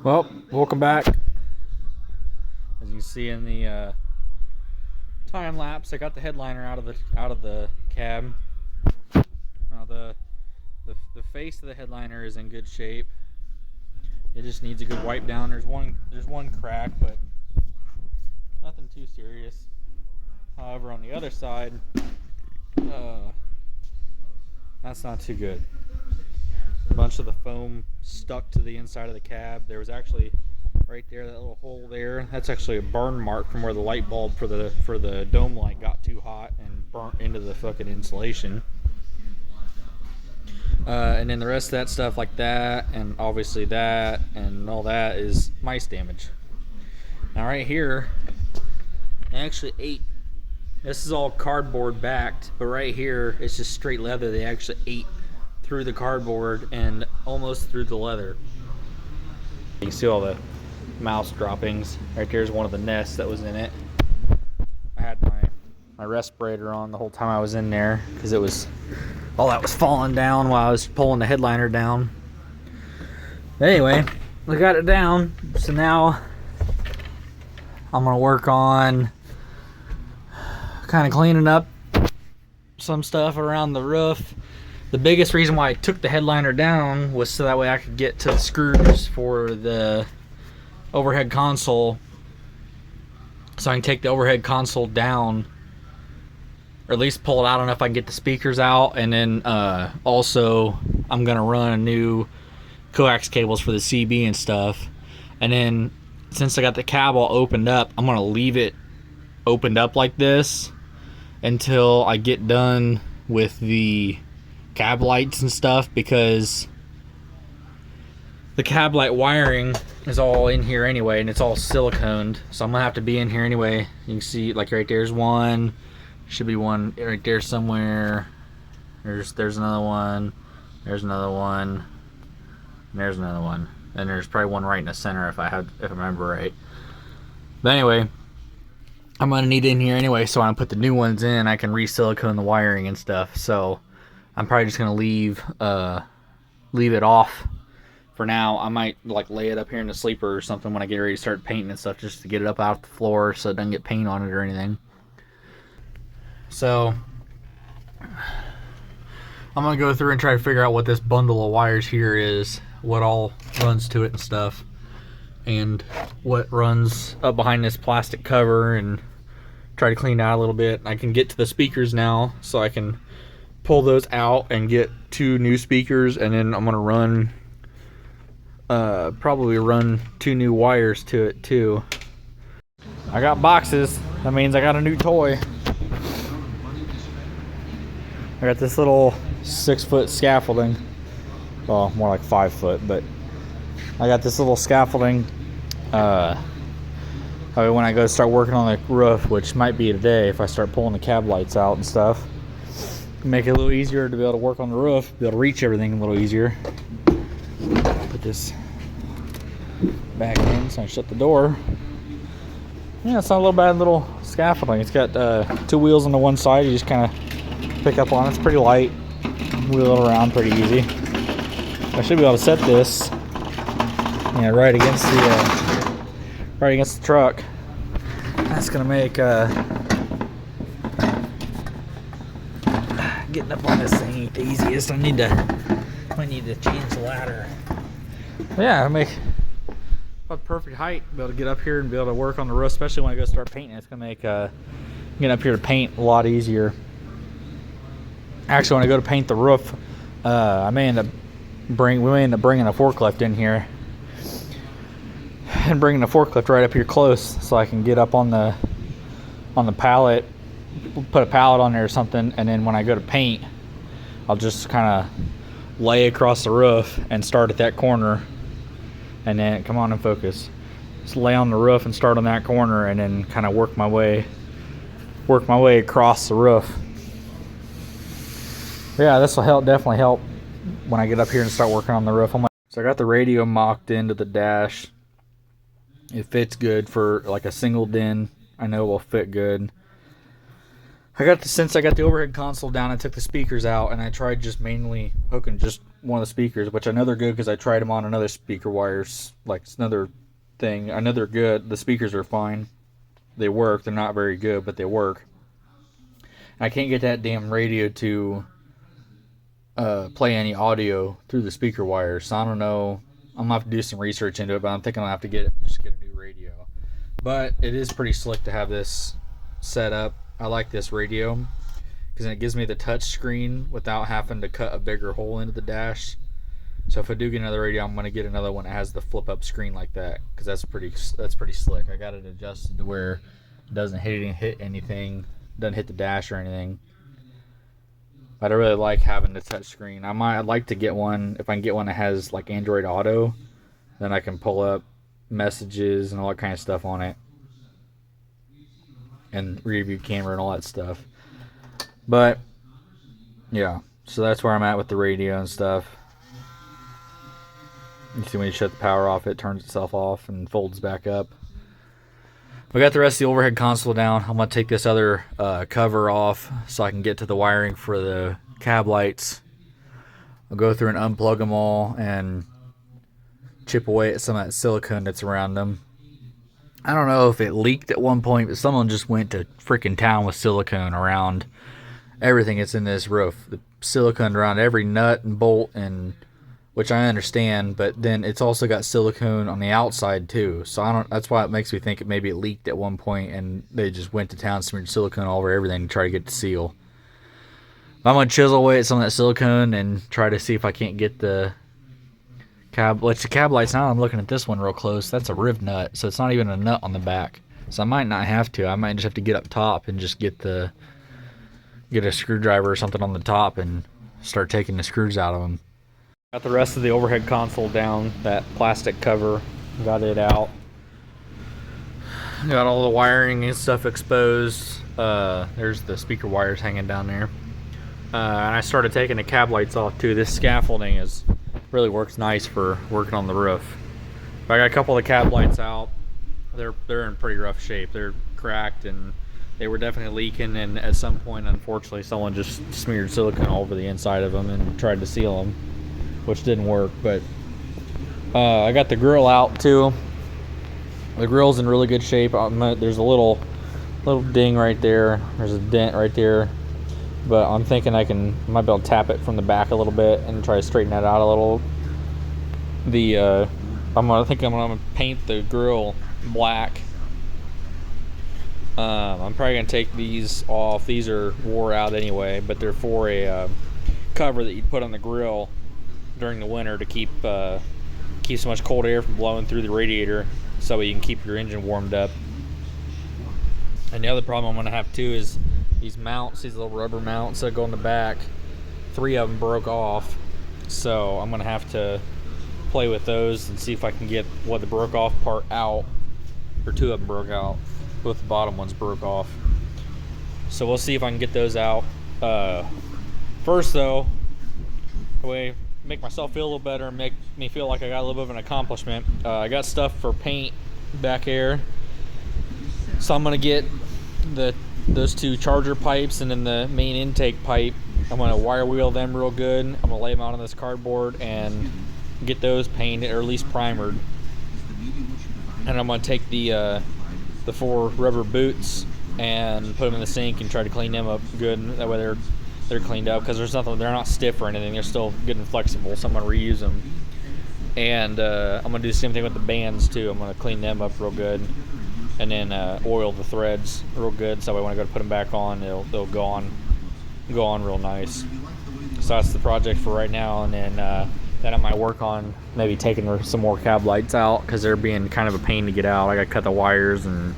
Well, welcome back. As you can see in the time lapse, I got the headliner out of the cab. Now the face of the headliner is in good shape. It just needs a good wipe down. There's one crack, but nothing too serious. However, on the other side, that's not too good. A bunch of the foam stuck to the inside of the cab. There was actually right there, that little hole there. That's actually a burn mark from where the light bulb for the dome light got too hot and burnt into the fucking insulation. And then the rest of that stuff like that, and obviously that, and all that is mice damage. Now right here, they actually ate. This is all cardboard backed, but right here it's just straight leather. They actually ate through the cardboard and almost through the leather. You can see all the mouse droppings. Right there's one of the nests that was in it. I had my respirator on the whole time I was in there because it was all that was falling down while I was pulling the headliner down. Anyway, we got it down, so now I'm gonna work on kind of cleaning up some stuff around the roof. The biggest reason why I took the headliner down was so that way I could get to the screws for the overhead console, so I can take the overhead console down, or at least pull it out enough I can get the speakers out. And then also I'm gonna run a new coax cables for the CB and stuff. And then since I got the cab all opened up, I'm gonna leave it opened up like this until I get done with the cab lights and stuff, because the cab light wiring is all in here anyway, and it's all siliconed, so I'm gonna have to be in here anyway. You can see, like, right there's one, should be one right there somewhere. There's another one, there's another one, and there's another one, and there's probably one right in the center if I remember right. But anyway, I'm gonna need it in here anyway, so when I put the new ones in, I can re-silicone the wiring and stuff. So I'm probably just gonna leave it off for now. I might like lay it up here in the sleeper or something when I get ready to start painting and stuff, just to get it up off the floor so it doesn't get paint on it or anything. So I'm gonna go through and try to figure out what this bundle of wires here is, what all runs to it and stuff, and what runs up behind this plastic cover, and try to clean it out a little bit. I can get to the speakers now, so I can pull those out and get 2 new speakers, and then I'm gonna run probably run 2 new wires to it too. I got boxes, that means I got a new toy. I got this little 6-foot scaffolding, well, more like 5 foot, but I got this little scaffolding when I go start working on the roof, which might be today if I start pulling the cab lights out and stuff. Make it a little easier to be able to work on the roof, be able to reach everything a little easier. Put this back in so I shut the door. Yeah, it's not a little bad little scaffolding. It's got 2 wheels on the one side. You just kind of pick up on it. It's pretty light. Wheel it around pretty easy. I should be able to set this, yeah, right against the truck. That's gonna make getting up on this thing ain't the easiest. I need to change the ladder. Yeah, I make about the perfect height to be able to get up here and be able to work on the roof, especially when I go start painting. It's gonna make getting up here to paint a lot easier. Actually, when I go to paint the roof, we may end up bringing a forklift in here and bringing the forklift right up here close, so I can get up on the pallet, put a pallet on there or something, and then when I go to paint, I'll just kind of lay across the roof and start at that corner, and then come on and focus. Just lay on the roof and start on that corner, and then kind of work my way across the roof. Yeah, this will definitely help when I get up here and start working on the roof. So I got the radio mocked into the dash. It fits good for like a single din. I know it will fit good. Since I got the overhead console down, I took the speakers out and I tried just mainly hooking just one of the speakers, which I know they're good because I tried them on another speaker wires. Like, it's another thing. I know they're good. The speakers are fine. They work. They're not very good, but they work. I can't get that damn radio to play any audio through the speaker wires. So I don't know. I'm gonna have to do some research into it, but I'm thinking I'll have to get a new radio. But it is pretty slick to have this set up. I like this radio because it gives me the touch screen without having to cut a bigger hole into the dash. So if I do get another radio, I'm gonna get another one that has the flip up screen like that, because that's pretty slick. I got it adjusted to where it doesn't hit anything, doesn't hit the dash or anything. But I really like having the touch screen. I'd like to get one. If I can get one that has like Android Auto, then I can pull up messages and all that kind of stuff on it, and rear view camera and all that stuff. But yeah, so that's where I'm at with the radio and stuff. You see, when you shut the power off, it turns itself off and folds back up. We got the rest of the overhead console down. I'm going to take this other cover off so I can get to the wiring for the cab lights. I'll go through and unplug them all and chip away at some of that silicone that's around them. I don't know if it leaked at one point, but someone just went to freaking town with silicone around everything that's in this roof. The silicone around every nut and bolt, and which I understand, but then it's also got silicone on the outside too. So that's why it makes me think maybe it leaked at one point and they just went to town, smeared silicone all over everything to try to get the seal. I'm going to chisel away at some of that silicone and try to see if I can't get the cab lights. Now I'm looking at this one real close. That's a riv nut, so it's not even a nut on the back. So I might not have to. I might just have to get up top and just get a screwdriver or something on the top and start taking the screws out of them. Got the rest of the overhead console down, that plastic cover, got it out. Got all the wiring and stuff exposed. There's the speaker wires hanging down there. And I started taking the cab lights off too. This scaffolding really works nice for working on the roof. But I got a couple of the cab lights out. They're in pretty rough shape. They're cracked and they were definitely leaking, and at some point, unfortunately, someone just smeared silicone all over the inside of them and tried to seal them, which didn't work. But I got the grill out too. The grill's in really good shape. There's a little ding right there. There's a dent right there. But I'm thinking I might be able to tap it from the back a little bit and try to straighten that out a little. I'm gonna paint the grill black. I'm probably gonna take these off. These are wore out anyway, but they're for a cover that you put on the grill during the winter to keep so much cold air from blowing through the radiator, so you can keep your engine warmed up. And the other problem I'm gonna have too is these mounts, these little rubber mounts that go in the back. 3 of them broke off, so I'm gonna have to play with those and see if I can get the broke off part out. Or 2 of them broke out. Both the bottom ones broke off. So we'll see if I can get those out. First though, make myself feel a little better and make me feel like I got a little bit of an accomplishment. I got stuff for paint back here. So I'm gonna get those 2 charger pipes and then the main intake pipe. I'm gonna wire wheel them real good. I'm gonna lay them out on this cardboard and get those painted, or at least primered. And I'm gonna take the 4 rubber boots and put them in the sink and try to clean them up good. That way they're cleaned up, because they're not stiff or anything. They're still good and flexible, so I'm gonna reuse them. And I'm gonna do the same thing with the bands too. I'm gonna clean them up real good, and then oil the threads real good, so when I go to put them back on, they'll go on real nice. So that's the project for right now, and then I might work on maybe taking some more cab lights out, because they're being kind of a pain to get out. I gotta cut the wires and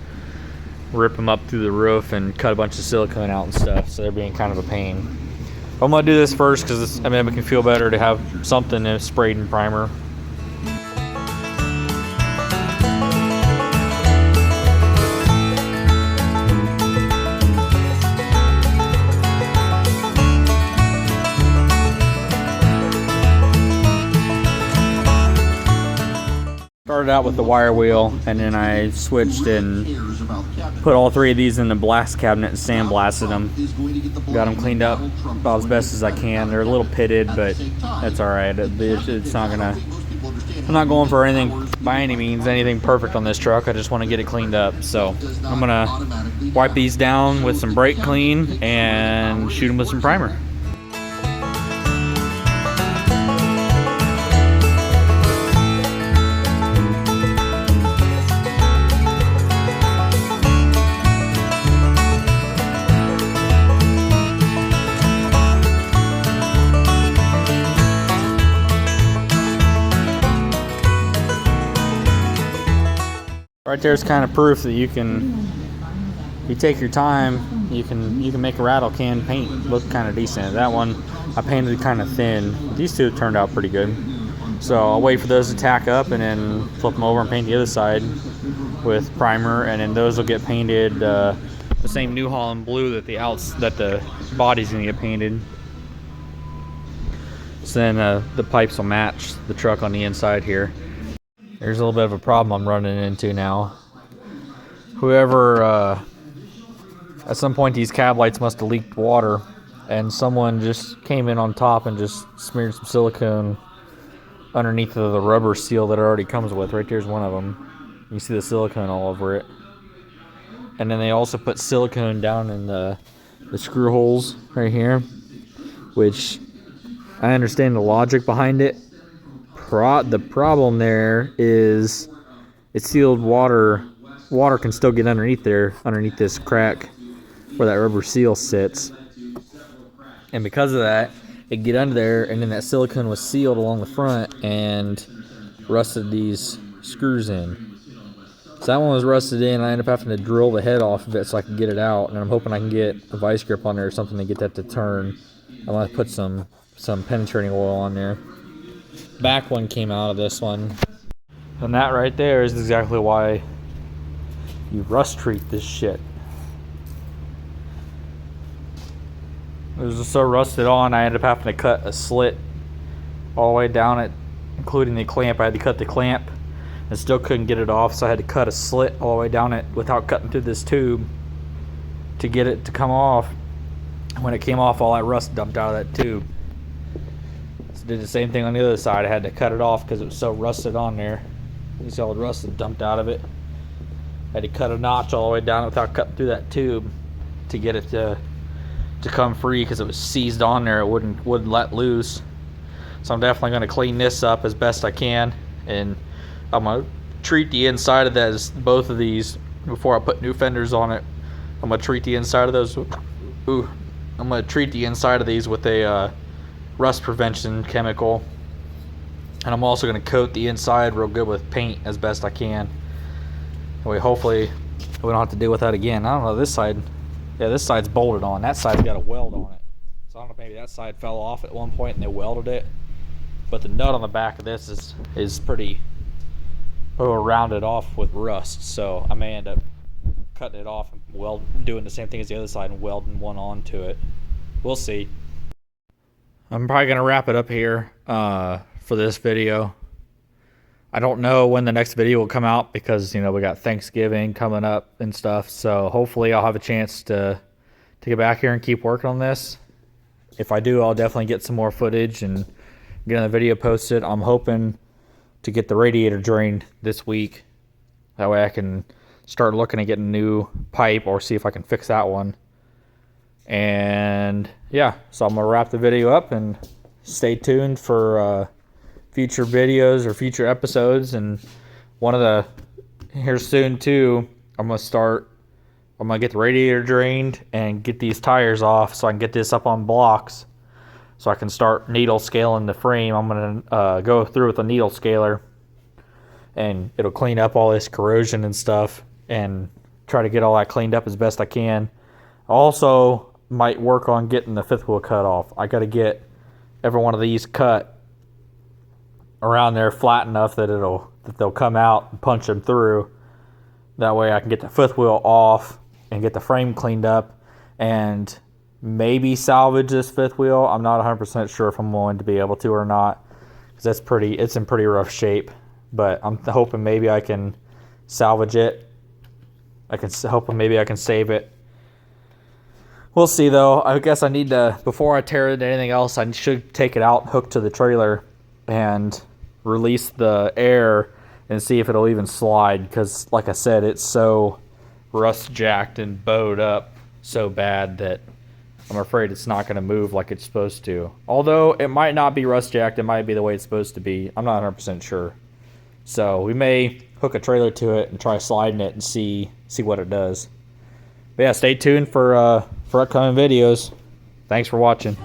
rip them up through the roof and cut a bunch of silicone out and stuff, so they're being kind of a pain. But I'm gonna do this first because it can feel better to have something sprayed in primer. Started out with the wire wheel, and then I switched and put all 3 of these in the blast cabinet and sandblasted them. Got them cleaned up about as best as I can. They're a little pitted, but that's alright. It's not gonna... I'm not going for anything, by any means, anything perfect on this truck. I just want to get it cleaned up. So I'm gonna wipe these down with some brake clean and shoot them with some primer. Right there's kind of proof that you take your time, you can make a rattle can paint look kind of decent. That one I painted kind of thin. These two turned out pretty good. So I'll wait for those to tack up and then flip them over and paint the other side with primer, and then those will get painted the same New Holland blue that the body's gonna get painted. So then the pipes will match the truck on the inside here. There's a little bit of a problem I'm running into now. Whoever, at some point these cab lights must have leaked water, and someone just came in on top and just smeared some silicone underneath of the rubber seal that it already comes with. Right there's one of them. You see the silicone all over it. And then they also put silicone down in the screw holes right here, which I understand the logic behind it. The problem there is it's sealed water. Water can still get underneath there, underneath this crack where that rubber seal sits. And because of that, it get under there, and then that silicone was sealed along the front and rusted these screws in. So that one was rusted in. I ended up having to drill the head off of it so I can get it out, and I'm hoping I can get a vice grip on there or something to get that to turn. I'm going to put some penetrating oil on there. Back one came out of this one, and that right there is exactly why you rust treat this shit. It was just so rusted on, I ended up having to cut a slit all the way down it, including the clamp. I had to cut the clamp and still couldn't get it off, so I had to cut a slit all the way down it without cutting through this tube to get it to come off. When it came off, all that rust dumped out of that tube. Did the same thing on the other side. I had to cut it off because it was so rusted on there. You see all the rust that dumped out of it. I had to cut a notch all the way down without cutting through that tube to get it to come free, because it was seized on there. It wouldn't let loose. So I'm definitely going to clean this up as best I can, and I'm going to treat the inside of both of these before I put new fenders on it. I'm going to treat the inside of those. I'm going to treat the inside of these with a rust prevention chemical, and I'm also going to coat the inside real good with paint as best I can. And hopefully we don't have to deal with that again. I don't know, this side, yeah, this side's bolted on. That side's got a weld on it. So I don't know, maybe that side fell off at one point and they welded it. But the nut on the back of this is pretty rounded off with rust. So I may end up cutting it off and doing the same thing as the other side and welding one onto it. We'll see. I'm probably going to wrap it up here for this video. I don't know when the next video will come out because, we got Thanksgiving coming up and stuff. So hopefully I'll have a chance to get back here and keep working on this. If I do, I'll definitely get some more footage and get the video posted. I'm hoping to get the radiator drained this week. That way I can start looking at getting a new pipe or see if I can fix that one. And yeah, so I'm gonna wrap the video up and stay tuned for future videos or future episodes. And here soon too, I'm gonna get the radiator drained and get these tires off so I can get this up on blocks so I can start needle scaling the frame. I'm gonna go through with a needle scaler, and it'll clean up all this corrosion and stuff and try to get all that cleaned up as best I can. Also might work on getting the fifth wheel cut off. I got to get every one of these cut around there flat enough that they'll come out and punch them through. That way I can get the fifth wheel off and get the frame cleaned up and maybe salvage this fifth wheel. I'm not 100% sure if I'm going to be able to or not, because it's in pretty rough shape. but I'm hoping maybe I can salvage it. Hoping maybe I can save it. We'll see though. I guess I need to, before I tear it into anything else, I should take it out, hook to the trailer, and release the air and see if it'll even slide, because like I said, it's so rust jacked and bowed up so bad that I'm afraid it's not going to move like it's supposed to. Although it might not be rust jacked, it might be the way it's supposed to be. I'm not 100% sure. So we may hook a trailer to it and try sliding it and see what it does. But yeah, stay tuned for upcoming videos. Thanks for watching.